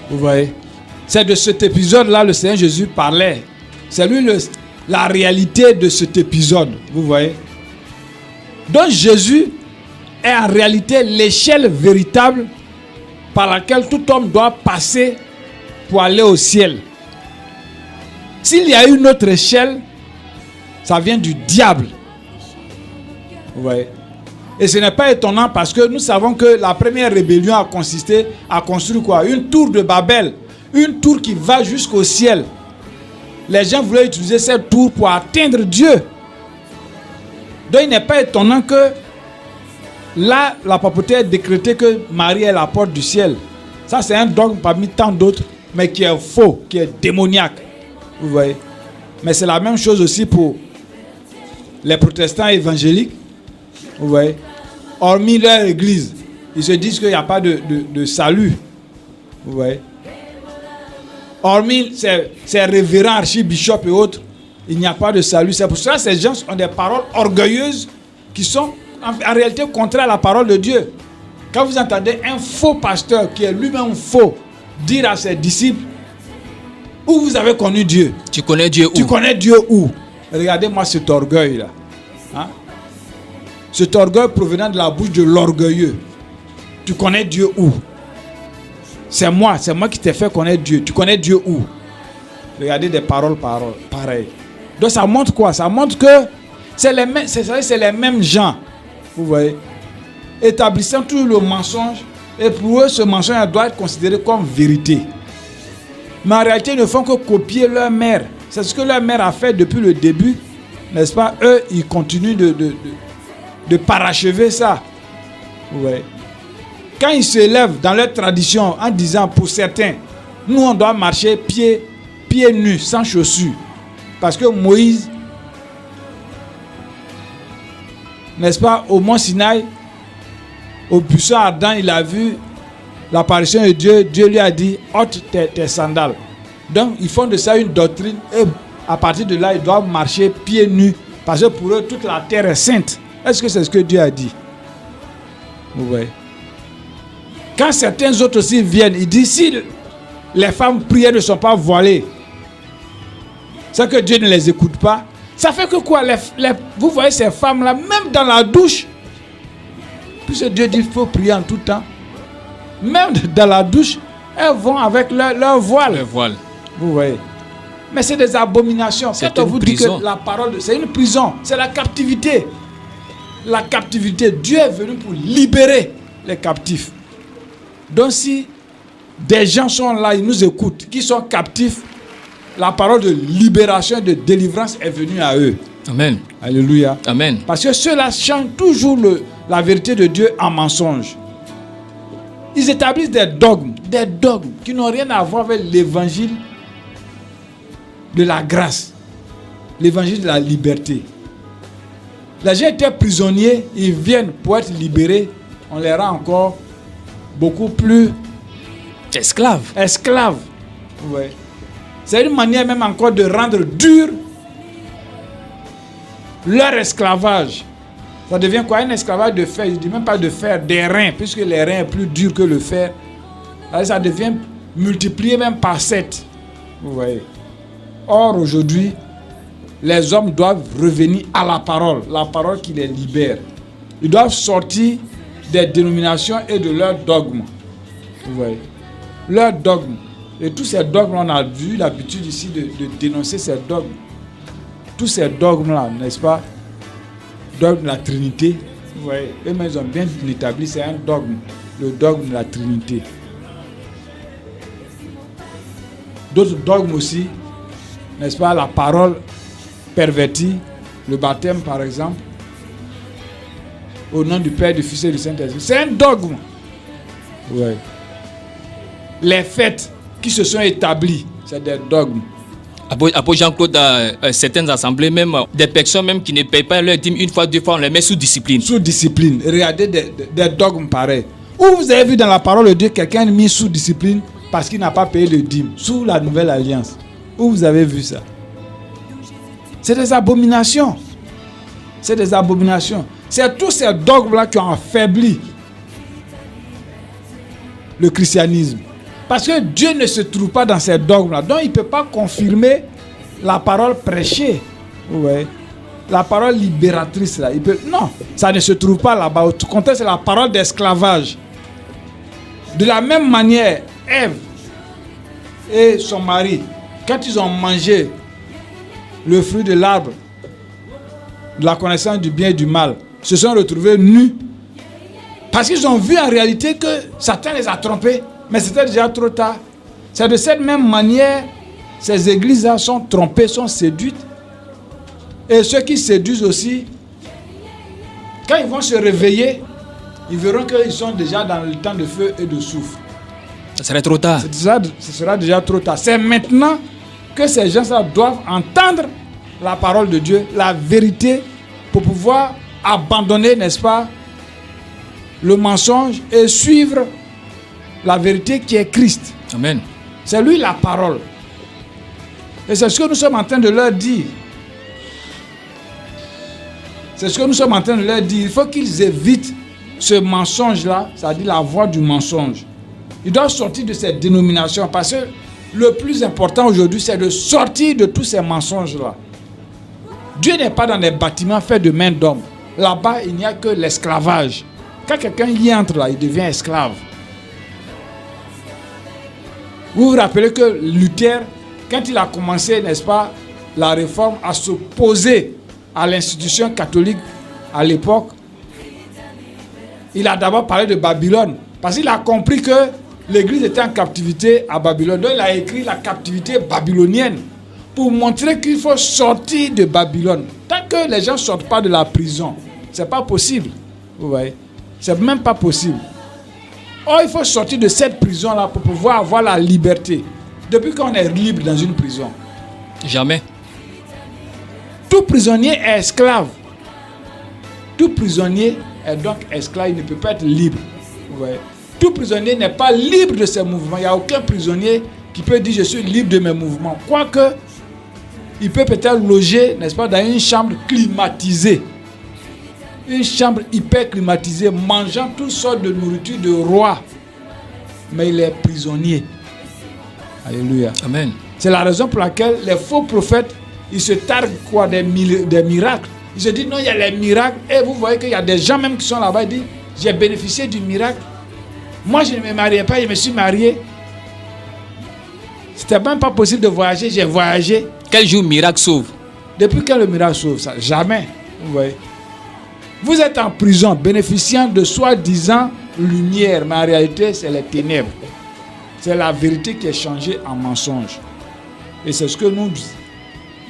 Vous voyez, c'est de cet épisode-là le Seigneur Jésus parlait. C'est lui la réalité de cet épisode. Vous voyez. Donc Jésus est en réalité l'échelle véritable par laquelle tout homme doit passer pour aller au ciel. S'il y a une autre échelle, ça vient du diable. Vous voyez. Et ce n'est pas étonnant parce que nous savons que la première rébellion a consisté à construire quoi? Une tour de Babel. Une tour qui va jusqu'au ciel. Les gens voulaient utiliser cette tour pour atteindre Dieu. Donc il n'est pas étonnant que là, la papauté a décrété que Marie est la porte du ciel. Ça, c'est un dogme parmi tant d'autres, mais qui est faux, qui est démoniaque. Vous voyez. Mais c'est la même chose aussi pour les protestants évangéliques. Vous voyez. Hormis leur église, ils se disent qu'il n'y a pas de salut. Vous voyez. Hormis ces révérends archibishops et autres, il n'y a pas de salut. C'est pour ça que ces gens ont des paroles orgueilleuses qui sont en réalité contraires à la parole de Dieu. Quand vous entendez un faux pasteur qui est lui-même faux dire à ses disciples, où vous avez connu Dieu?
Tu connais Dieu où?
Tu connais Dieu où? Regardez-moi cet orgueil-là. Hein? Cet orgueil provenant de la bouche de l'orgueilleux. Tu connais Dieu où? C'est moi qui t'ai fait connaître Dieu. Tu connais Dieu où? Regardez des paroles pareilles. Donc ça montre quoi? Ça montre que c'est les mêmes gens. Vous voyez? Établissant tout le mensonge. Et pour eux, ce mensonge doit être considéré comme vérité. Mais en réalité, ils ne font que copier leur mère. C'est ce que leur mère a fait depuis le début. N'est-ce pas? Eux, ils continuent de parachever ça. Vous voyez? Quand ils se lèvent dans leur tradition en disant pour certains, nous on doit marcher pieds nus, sans chaussures. Parce que Moïse, n'est-ce pas, au mont Sinaï, au buisson ardent, il a vu l'apparition de Dieu. Dieu lui a dit, ôte tes sandales. Donc ils font de ça une doctrine et à partir de là, ils doivent marcher pieds nus. Parce que pour eux, toute la terre est sainte. Est-ce que c'est ce que Dieu a dit? Vous voyez? Quand certains autres aussi viennent, ils disent si les femmes prières ne sont pas voilées, c'est que Dieu ne les écoute pas. Ça fait que quoi? Vous voyez ces femmes-là, même dans la douche, puisque Dieu dit qu'il faut prier en tout temps, même dans la douche, elles vont avec leur voile.
Le voile.
Vous voyez? Mais c'est des abominations.
C'est
quand on
une
vous
prison.
dit que la parole, c'est une prison, c'est la captivité. La captivité, Dieu est venu pour libérer les captifs. Donc si des gens sont là, ils nous écoutent, qui sont captifs, la parole de libération et de délivrance est venue à eux.
Amen.
Alléluia.
Amen.
Parce que ceux-là chantent toujours la vérité de Dieu en mensonge. Ils établissent des dogmes qui n'ont rien à voir avec l'évangile de la grâce, l'évangile de la liberté. Les gens étaient prisonniers, ils viennent pour être libérés, on les rend encore beaucoup plus
Esclave.
Ouais. C'est une manière même encore de rendre dur leur esclavage. Ça devient quoi? Un esclavage de fer. Je ne dis même pas de fer, des reins, puisque les reins sont plus durs que le fer. Alors, ça devient multiplié même par 7. Vous voyez. Or, aujourd'hui, les hommes doivent revenir à la parole qui les libère. Ils doivent sortir des dénominations et de leurs dogmes. Vous voyez. Leurs dogmes. Et tous ces dogmes, on a vu l'habitude ici de dénoncer ces dogmes. Tous ces dogmes-là, n'est-ce pas? Dogme de la Trinité. Vous voyez. Eux-mêmes, ils ont bien établi, c'est un dogme. Le dogme de la Trinité. d'autres dogmes aussi, n'est-ce pas, la parole pervertie, le baptême par exemple, au nom du Père, du Fils et du Saint-Esprit. C'est un dogme. Ouais. Les fêtes qui se sont établies, c'est des dogmes.
Après Jean-Claude, dans certaines assemblées, même des personnes même qui ne payent pas leur dîme une fois, deux fois, on les met sous discipline.
Sous discipline. Regardez des dogmes pareils. Où vous avez vu dans la parole de Dieu quelqu'un mis sous discipline parce qu'il n'a pas payé le dîme, sous la nouvelle alliance? Où vous avez vu ça? C'est des abominations. C'est des abominations. C'est tous ces dogmes-là qui ont affaibli le christianisme. Parce que Dieu ne se trouve pas dans ces dogmes-là. Donc il ne peut pas confirmer la parole prêchée. Ouais. La parole libératrice là. Non, ça ne se trouve pas là-bas. Au contraire, c'est la parole d'esclavage. De la même manière, Ève et son mari, quand ils ont mangé le fruit de l'arbre de la connaissance du bien et du mal, se sont retrouvés nus. Parce qu'ils ont vu en réalité que Satan les a trompés. Mais c'était déjà trop tard. C'est de cette même manière, ces églises-là sont trompées, sont séduites. Et ceux qui séduisent aussi, quand ils vont se réveiller, ils verront qu'ils sont déjà dans le temps de feu et de soufre.
Ça serait trop tard.
Ce sera déjà trop tard. C'est maintenant que ces gens-là doivent entendre la parole de Dieu, la vérité, pour pouvoir abandonner, n'est-ce pas, le mensonge et suivre la vérité qui est Christ.
Amen.
C'est lui la parole. Et c'est ce que nous sommes en train de leur dire. C'est ce que nous sommes en train de leur dire. Il faut qu'ils évitent ce mensonge-là, c'est-à-dire la voie du mensonge. Ils doivent sortir de cette dénomination parce que le plus important aujourd'hui, c'est de sortir de tous ces mensonges-là. Dieu n'est pas dans des bâtiments faits de main d'homme. Là-bas, il n'y a que l'esclavage. Quand quelqu'un y entre là, il devient esclave. Vous vous rappelez que Luther, quand il a commencé, n'est-ce pas, la réforme, à s'opposer à l'institution catholique à l'époque, il a d'abord parlé de Babylone. Parce qu'il a compris que l'église était en captivité à Babylone. Donc il a écrit la captivité babylonienne pour montrer qu'il faut sortir de Babylone. Tant que les gens ne sortent pas de la prison, ce n'est pas possible. Vous voyez? C'est même pas possible. Oh, il faut sortir de cette prison-là pour pouvoir avoir la liberté. Depuis qu'on est libre dans une prison?
Jamais.
Tout prisonnier est esclave. Tout prisonnier est donc esclave. Il ne peut pas être libre. Vous voyez? Tout prisonnier n'est pas libre de ses mouvements. Il n'y a aucun prisonnier qui peut dire je suis libre de mes mouvements. Quoique, il peut peut-être loger, n'est-ce pas, dans une chambre climatisée. Une chambre hyper climatisée, mangeant toutes sortes de nourriture de roi. Mais il est prisonnier. Alléluia.
Amen.
C'est la raison pour laquelle les faux prophètes, ils se targuent quoi, des miracles. Ils se disent non, il y a les miracles. Et vous voyez qu'il y a des gens même qui sont là-bas, ils disent j'ai bénéficié du miracle. Moi, je ne me mariais pas, je me suis marié. C'était même pas possible de voyager, j'ai voyagé.
Quel jour miracle sauve?
Depuis quand le miracle sauve ça? Jamais. Vous voyez? Vous êtes en prison, bénéficiant de soi-disant lumière, mais en réalité, c'est les ténèbres. C'est la vérité qui est changée en mensonge. Et c'est ce que nous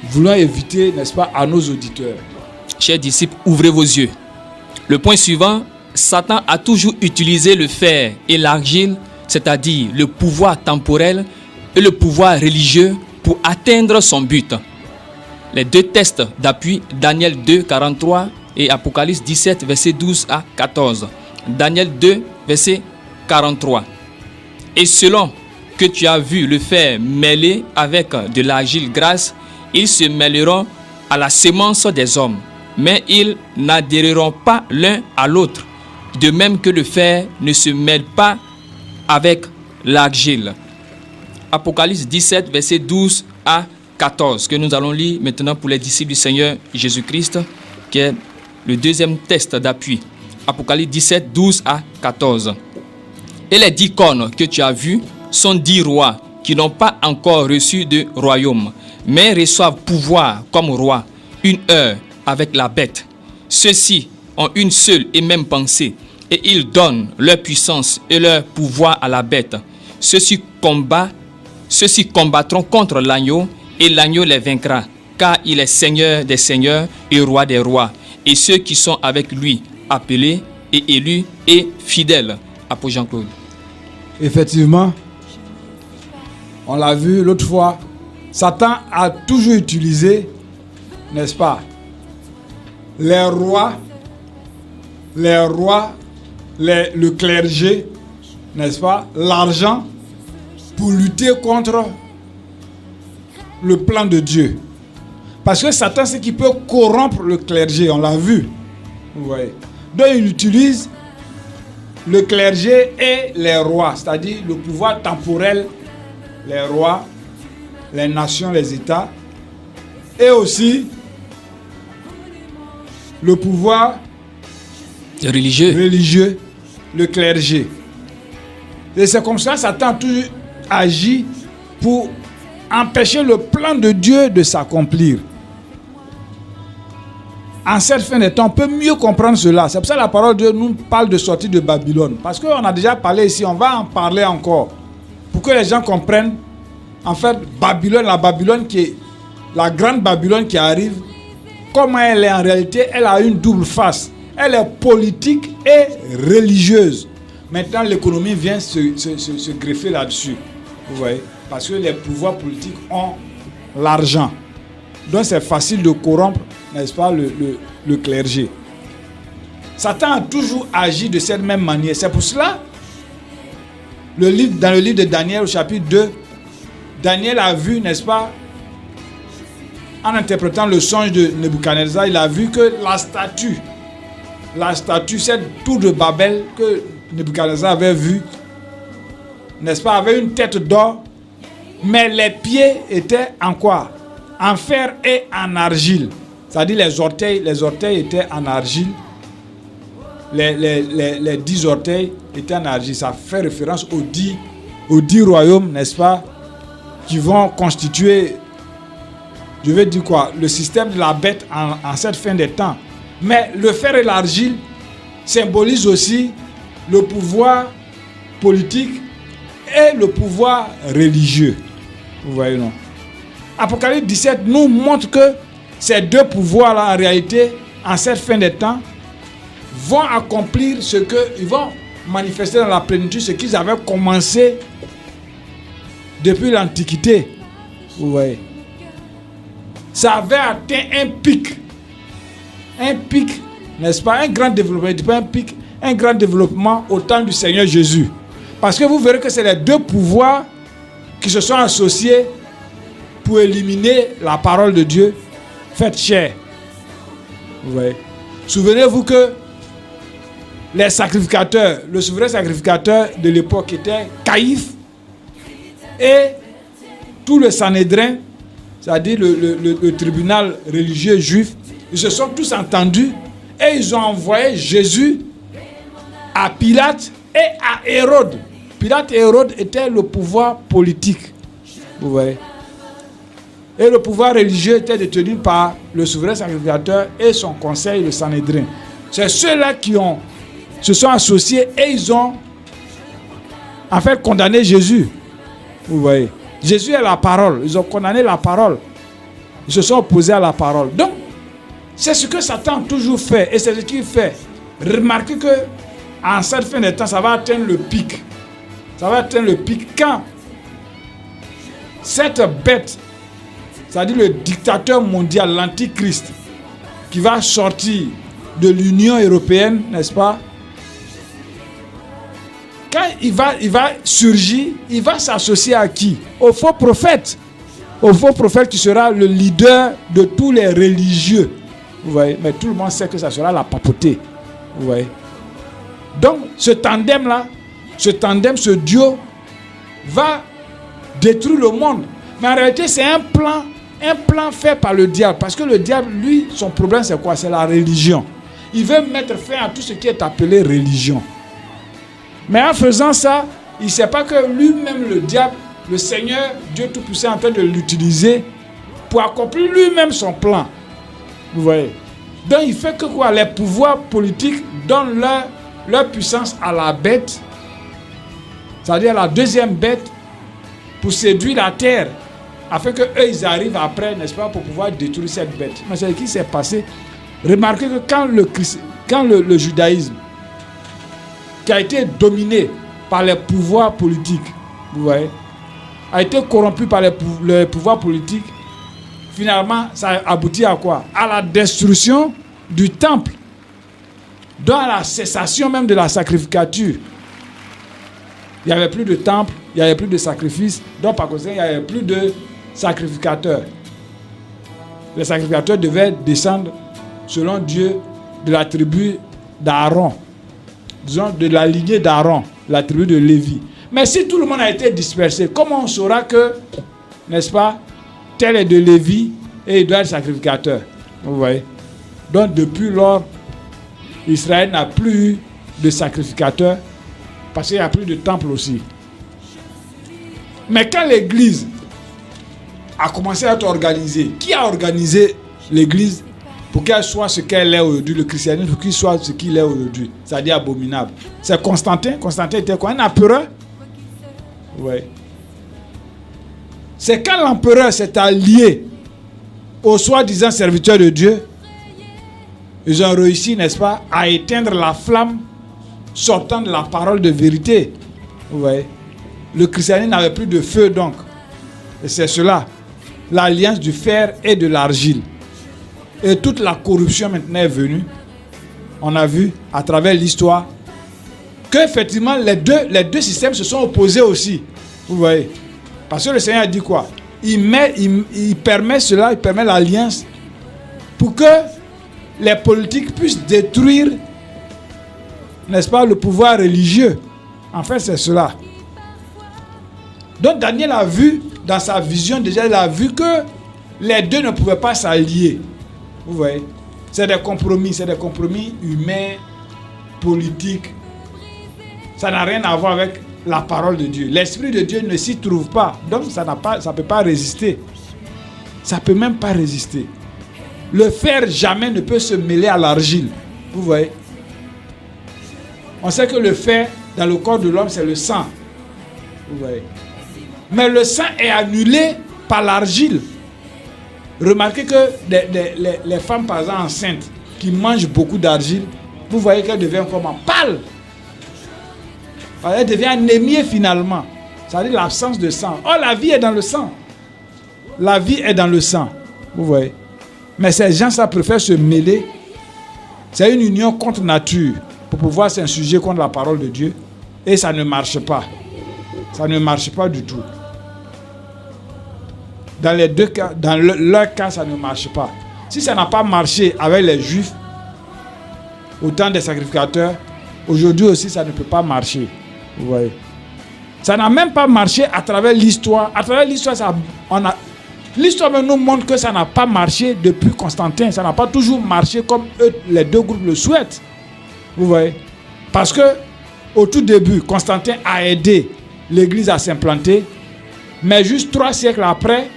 voulons éviter, n'est-ce pas, à nos auditeurs.
Chers disciples, ouvrez vos yeux. Le point suivant, Satan a toujours utilisé le fer et l'argile, c'est-à-dire le pouvoir temporel et le pouvoir religieux, pour atteindre son but. Les deux textes d'appui, Daniel 2, 43 et Apocalypse 17, verset 12 à 14. Daniel 2, verset 43. Et selon que tu as vu le fer mêlé avec de l'argile grasse, ils se mêleront à la sémence des hommes, mais ils n'adhéreront pas l'un à l'autre, de même que le fer ne se mêle pas avec l'argile. Apocalypse 17, verset 12 à 14, que nous allons lire maintenant pour les disciples du Seigneur Jésus-Christ, qui est le deuxième texte d'appui. Apocalypse 17, 12 à 14. Et les 10 cornes que tu as vues sont 10 rois qui n'ont pas encore reçu de royaume, mais reçoivent pouvoir comme rois, une heure avec la bête. Ceux-ci ont une seule et même pensée, et ils donnent leur puissance et leur pouvoir à la bête. Ceux-ci combattent ceux-ci combattront contre l'agneau et l'agneau les vaincra, car il est Seigneur des seigneurs et Roi des rois. Et ceux qui sont avec lui, appelés et élus et fidèles. Apôtre Jean-Claude.
Effectivement, on l'a vu l'autre fois, Satan a toujours utilisé, n'est-ce pas, les rois, le clergé, n'est-ce pas, l'argent, pour lutter contre le plan de Dieu. Parce que Satan, c'est qu'il peut corrompre le clergé, on l'a vu. Vous voyez. Donc il utilise le clergé et les rois, c'est-à-dire le pouvoir temporel, les rois, les nations, les États, et aussi le pouvoir religieux, le clergé. Et c'est comme ça que Satan a toujours agi pour empêcher le plan de Dieu de s'accomplir. En cette fin des temps, on peut mieux comprendre cela. C'est pour ça que la parole de Dieu nous parle de sortie de Babylone. Parce qu'on a déjà parlé ici, on va en parler encore. Pour que les gens comprennent, en fait, Babylone, la Babylone qui est la grande Babylone qui arrive, comment elle est en réalité, elle a une double face. Elle est politique et religieuse. Maintenant, l'économie vient se greffer là-dessus. Vous voyez? Parce que les pouvoirs politiques ont l'argent. Donc c'est facile de corrompre, n'est-ce pas, le clergé. Satan a toujours agi de cette même manière. C'est pour cela, dans le livre de Daniel, au chapitre 2, Daniel a vu, n'est-ce pas, en interprétant le songe de Nebuchadnezzar, il a vu que la statue, cette tour de Babel que Nebuchadnezzar avait vue, n'est-ce pas, avait une tête d'or, mais les pieds étaient en quoi? En fer et en argile. C'est-à-dire les orteils étaient en argile. Les 10 orteils étaient en argile. Ça fait référence aux 10 royaumes, n'est-ce pas, qui vont constituer, je vais dire quoi, le système de la bête en cette fin des temps. Mais le fer et l'argile symbolisent aussi le pouvoir politique et le pouvoir religieux. Vous voyez, non? Apocalypse 17 nous montre que ces deux pouvoirs-là, en réalité, en cette fin des temps, vont accomplir ils vont manifester dans la plénitude ce qu'ils avaient commencé depuis l'Antiquité. Vous voyez. Ça avait atteint un pic, n'est-ce pas, un grand développement, un grand développement au temps du Seigneur Jésus. Parce que vous verrez que c'est les deux pouvoirs qui se sont associés pour éliminer la parole de Dieu faite chair. Vous voyez. Souvenez-vous que les sacrificateurs, le souverain sacrificateur de l'époque était Caïphe et tout le Sanhédrin, c'est-à-dire le tribunal religieux juif, ils se sont tous entendus et ils ont envoyé Jésus à Pilate et à Hérode. Pilate et Hérode étaient le pouvoir politique. Vous voyez. Et le pouvoir religieux était détenu par le souverain sacrificateur et son conseil, le Sanhédrin. C'est ceux-là qui se sont associés et ils ont en fait condamné Jésus. Vous voyez. Jésus est la parole. Ils ont condamné la parole. Ils se sont opposés à la parole. Donc, c'est ce que Satan a toujours fait. Et c'est ce qu'il fait. Remarquez que en cette fin de temps, ça va atteindre le pic. Ça va atteindre le pic quand cette bête, c'est-à-dire le dictateur mondial, l'antichrist, qui va sortir de l'Union européenne, n'est-ce pas? Quand il va surgir, il va s'associer à qui? Au faux prophète. Au faux prophète qui sera le leader de tous les religieux. Vous voyez? Mais tout le monde sait que ça sera la papauté. Vous voyez? Donc, ce tandem-là, ce duo, va détruire le monde. Mais en réalité, c'est un plan fait par le diable. Parce que le diable, lui, son problème, c'est quoi? C'est la religion. Il veut mettre fin à tout ce qui est appelé religion. Mais en faisant ça, il ne sait pas que lui-même, le diable, le Seigneur, Dieu Tout-Puissant, est en train de l'utiliser pour accomplir lui-même son plan. Vous voyez? Donc, il fait que quoi? Les pouvoirs politiques donnent leur puissance à la bête, c'est-à-dire la deuxième bête, pour séduire la terre, afin qu'eux, ils arrivent après, n'est-ce pas, pour pouvoir détruire cette bête. Mais c'est ce qui s'est passé. Remarquez que quand le judaïsme, qui a été dominé par les pouvoirs politiques, vous voyez, a été corrompu par les pouvoirs politiques, finalement, ça aboutit à quoi? À la destruction du temple, donc à la cessation même de la sacrificature. Il n'y avait plus de temple, il n'y avait plus de sacrifice, donc par conséquent, il n'y avait plus de sacrificateurs. Les sacrificateurs devaient descendre, selon Dieu, de la tribu d'Aaron, disons de la lignée d'Aaron, la tribu de Lévi. Mais si tout le monde a été dispersé, comment on saura que, n'est-ce pas, tel est de Lévi et il doit être sacrificateur? Vous voyez? Donc depuis lors, Israël n'a plus eu de sacrificateur parce qu'il n'y a plus de temple aussi. Mais quand l'église a commencé à être organisée, qui a organisé l'église pour qu'elle soit ce qu'elle est aujourd'hui, le christianisme, pour qu'il soit ce qu'il est aujourd'hui, c'est-à-dire abominable? C'est Constantin. Constantin était quoi? Un empereur? Oui. C'est quand l'empereur s'est allié aux soi-disant serviteurs de Dieu, ils ont réussi, n'est-ce pas, à éteindre la flamme sortant de la parole de vérité. Vous voyez? Le christianisme n'avait plus de feu donc. Et c'est cela, l'alliance du fer et de l'argile. Et toute la corruption maintenant est venue. On a vu à travers l'histoire qu'effectivement les deux systèmes se sont opposés aussi. Vous voyez? Parce que le Seigneur a dit quoi? Il permet cela, il permet l'alliance pour que les politiques puissent détruire, n'est-ce pas, le pouvoir religieux. En fait, c'est cela. Donc Daniel a vu, dans sa vision déjà, il a vu que les deux ne pouvaient pas s'allier. Vous voyez? C'est des compromis humains, politiques. Ça n'a rien à voir avec la parole de Dieu. L'Esprit de Dieu ne s'y trouve pas. Donc ça ne peut pas résister. Ça ne peut même pas résister. Le fer jamais ne peut se mêler à l'argile. Vous voyez? On sait que le fer dans le corps de l'homme, c'est le sang. Vous voyez? Mais le sang est annulé par l'argile. Remarquez que les femmes, par exemple, enceintes, qui mangent beaucoup d'argile, vous voyez qu'elles deviennent comment? Pâles. Elle devient anémiée finalement. Ça veut dire l'absence de sang. Oh, la vie est dans le sang. La vie est dans le sang. Vous voyez? Mais ces gens-là préfèrent se mêler. C'est une union contre nature pour pouvoir s'insurger contre la parole de Dieu. Et ça ne marche pas. Ça ne marche pas du tout. Dans les deux cas, dans leur cas, ça ne marche pas. Si ça n'a pas marché avec les Juifs, au temps des sacrificateurs, aujourd'hui aussi, ça ne peut pas marcher. Vous voyez? Ça n'a même pas marché à travers l'histoire. À travers l'histoire, l'histoire nous montre que ça n'a pas marché depuis Constantin. Ça n'a pas toujours marché comme eux, les deux groupes le souhaitent. Vous voyez? Parce que au tout début, Constantin a aidé l'église à s'implanter. Mais juste 3 siècles après,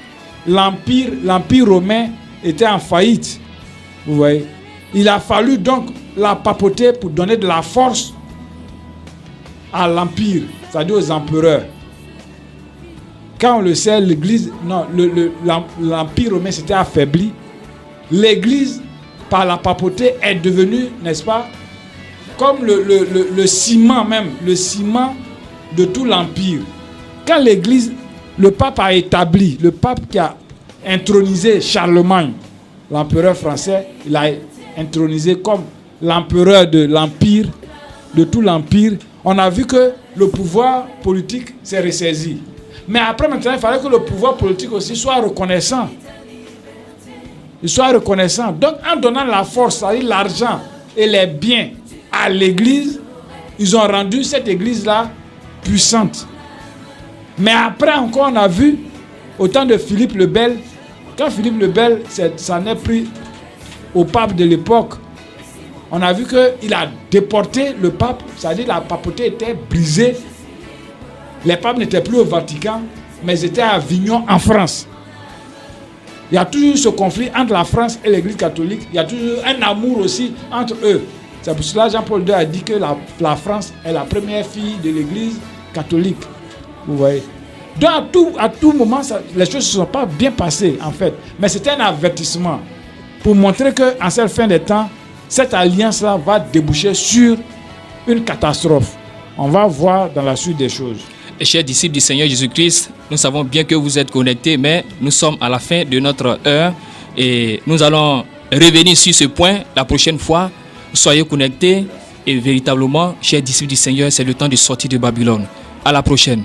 l'empire romain était en faillite. Vous voyez? Il a fallu donc la papauté pour donner de la force à l'empire, c'est-à-dire aux empereurs. Quand on le sait, l'église, non, l'empire romain s'était affaibli. L'église, par la papauté, est devenue, n'est-ce pas, comme le ciment même, le ciment de tout l'empire. Quand l'église, le pape a établi, le pape qui a intronisé Charlemagne, l'empereur français, il a intronisé comme l'empereur de l'empire, de tout l'empire. On a vu que le pouvoir politique s'est ressaisi. Mais après, maintenant, il fallait que le pouvoir politique aussi soit reconnaissant. Il soit reconnaissant. Donc, en donnant la force, c'est-à-dire l'argent et les biens à l'église, ils ont rendu cette église-là puissante. Mais après encore, on a vu, au temps de Philippe le Bel, quand Philippe le Bel s'en est pris au pape de l'époque, on a vu qu'il a déporté le pape, c'est-à-dire la papauté était brisée. Les papes n'étaient plus au Vatican, mais ils étaient à Avignon, en France. Il y a toujours ce conflit entre la France et l'Église catholique. Il y a toujours un amour aussi entre eux. C'est pour cela que Jean-Paul II a dit que la France est la première fille de l'Église catholique. Vous voyez. Donc à tout moment, les choses ne se sont pas bien passées en fait. Mais c'était un avertissement pour montrer qu'en cette fin des temps, cette alliance-là va déboucher sur une catastrophe. On va voir dans la suite des choses.
Et chers disciples du Seigneur Jésus-Christ, nous savons bien que vous êtes connectés, mais nous sommes à la fin de notre heure et nous allons revenir sur ce point la prochaine fois. Soyez connectés et véritablement, chers disciples du Seigneur, c'est le temps de sortir de Babylone. À la prochaine.